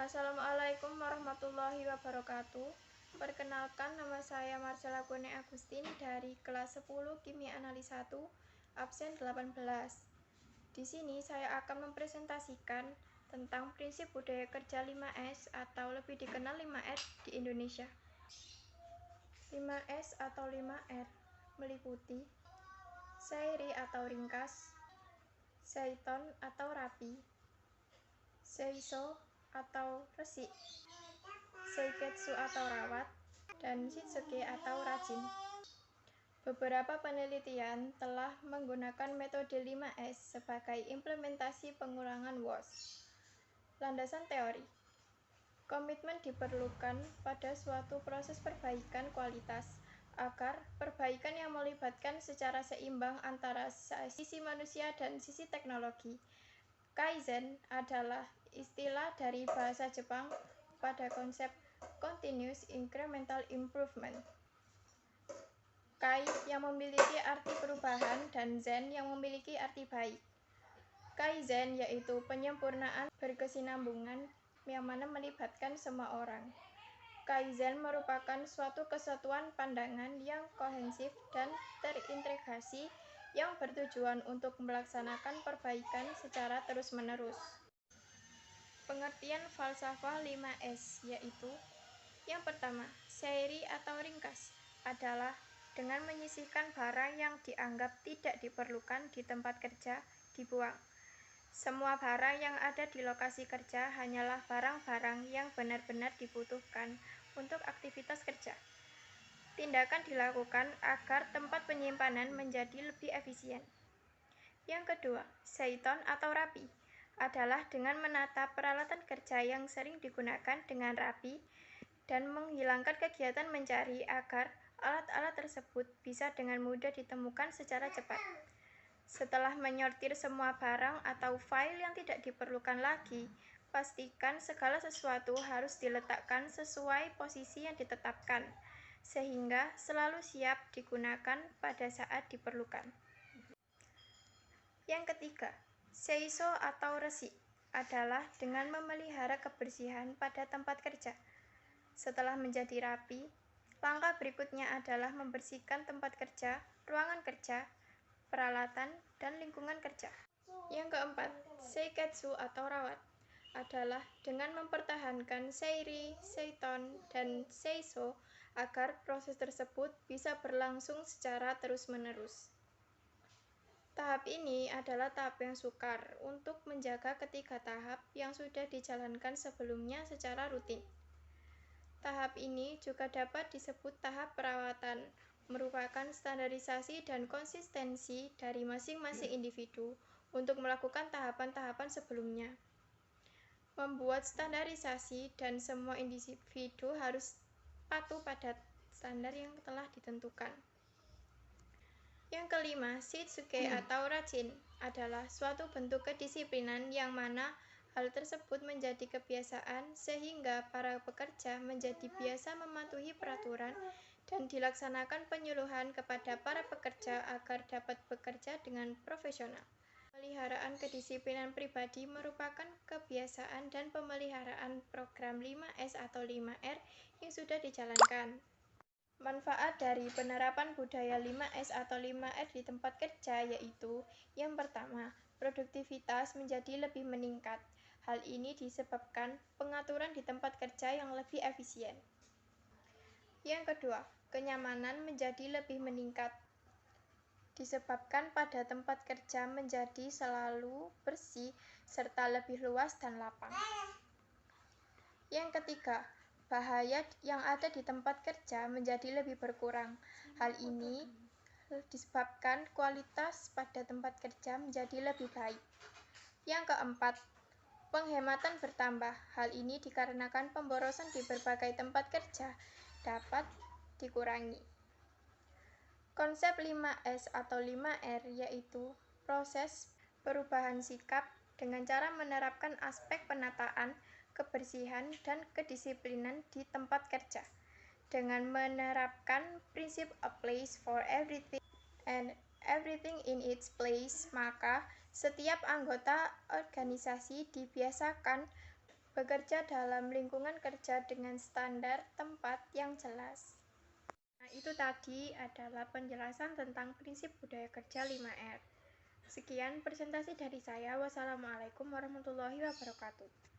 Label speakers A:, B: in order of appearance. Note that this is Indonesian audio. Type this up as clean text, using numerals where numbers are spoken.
A: Assalamualaikum warahmatullahi wabarakatuh. Perkenalkan, nama saya Marcella Kune Agustini dari kelas 10 Kimia Analis 1, absen 18. Di sini saya akan mempresentasikan tentang prinsip budaya kerja 5S atau lebih dikenal 5R di Indonesia. 5S atau 5R meliputi seiri atau ringkas, seiton atau rapi, seiso atau resik, seiketsu atau rawat, dan shitsuke atau rajin. Beberapa penelitian telah menggunakan metode 5S sebagai implementasi pengurangan WOS. Landasan teori. Komitmen diperlukan pada suatu proses perbaikan kualitas agar perbaikan yang melibatkan secara seimbang antara sisi manusia dan sisi teknologi. Kaizen adalah istilah dari bahasa Jepang pada konsep continuous incremental improvement. Kai yang memiliki arti perubahan dan zen yang memiliki arti baik. Kaizen yaitu penyempurnaan berkesinambungan yang mana melibatkan semua orang. Kaizen merupakan suatu kesatuan pandangan yang kohensif dan terintegrasi yang bertujuan untuk melaksanakan perbaikan secara terus-menerus. Pengertian falsafah 5S yaitu: yang pertama, seiri atau ringkas adalah dengan menyisihkan barang yang dianggap tidak diperlukan di tempat kerja dibuang. Semua barang yang ada di lokasi kerja hanyalah barang-barang yang benar-benar dibutuhkan untuk aktivitas kerja. Tindakan dilakukan agar tempat penyimpanan menjadi lebih efisien. Yang kedua, seiton atau rapi adalah dengan menata peralatan kerja yang sering digunakan dengan rapi dan menghilangkan kegiatan mencari agar alat-alat tersebut bisa dengan mudah ditemukan secara cepat. Setelah menyortir semua barang atau file yang tidak diperlukan lagi, pastikan segala sesuatu harus diletakkan sesuai posisi yang ditetapkan, sehingga selalu siap digunakan pada saat diperlukan. Yang ketiga, seiso atau resik adalah dengan memelihara kebersihan pada tempat kerja. Setelah menjadi rapi, langkah berikutnya adalah membersihkan tempat kerja, ruangan kerja, peralatan, dan lingkungan kerja. Yang keempat, seiketsu atau rawat adalah dengan mempertahankan seiri, seiton, dan seiso agar proses tersebut bisa berlangsung secara terus-menerus. Tahap ini adalah tahap yang sukar untuk menjaga ketiga tahap yang sudah dijalankan sebelumnya secara rutin. Tahap ini juga dapat disebut tahap perawatan, merupakan standarisasi dan konsistensi dari masing-masing individu untuk melakukan tahapan-tahapan sebelumnya. Membuat standarisasi dan semua individu harus patuh pada standar yang telah ditentukan. Yang kelima, shitsuke atau rajin adalah suatu bentuk kedisiplinan yang mana hal tersebut menjadi kebiasaan sehingga para pekerja menjadi biasa mematuhi peraturan dan dilaksanakan penyuluhan kepada para pekerja agar dapat bekerja dengan profesional. Pemeliharaan kedisiplinan pribadi merupakan kebiasaan dan pemeliharaan program 5S atau 5R yang sudah dijalankan. Manfaat dari penerapan budaya 5S atau 5R di tempat kerja yaitu: yang pertama, produktivitas menjadi lebih meningkat. Hal ini disebabkan pengaturan di tempat kerja yang lebih efisien. Yang kedua, kenyamanan menjadi lebih meningkat. Disebabkan pada tempat kerja menjadi selalu bersih serta lebih luas dan lapang. Yang ketiga, bahaya yang ada di tempat kerja menjadi lebih berkurang. Hal ini disebabkan kualitas pada tempat kerja menjadi lebih baik. Yang keempat, penghematan bertambah. Hal ini dikarenakan pemborosan di berbagai tempat kerja dapat dikurangi. Konsep 5S atau 5R yaitu proses perubahan sikap dengan cara menerapkan aspek penataan, kebersihan, dan kedisiplinan di tempat kerja. Dengan menerapkan prinsip a place for everything and everything in its place, maka setiap anggota organisasi dibiasakan bekerja dalam lingkungan kerja dengan standar tempat yang jelas. Nah, itu tadi adalah penjelasan tentang prinsip budaya kerja 5R. Sekian presentasi dari saya. Wassalamualaikum warahmatullahi wabarakatuh.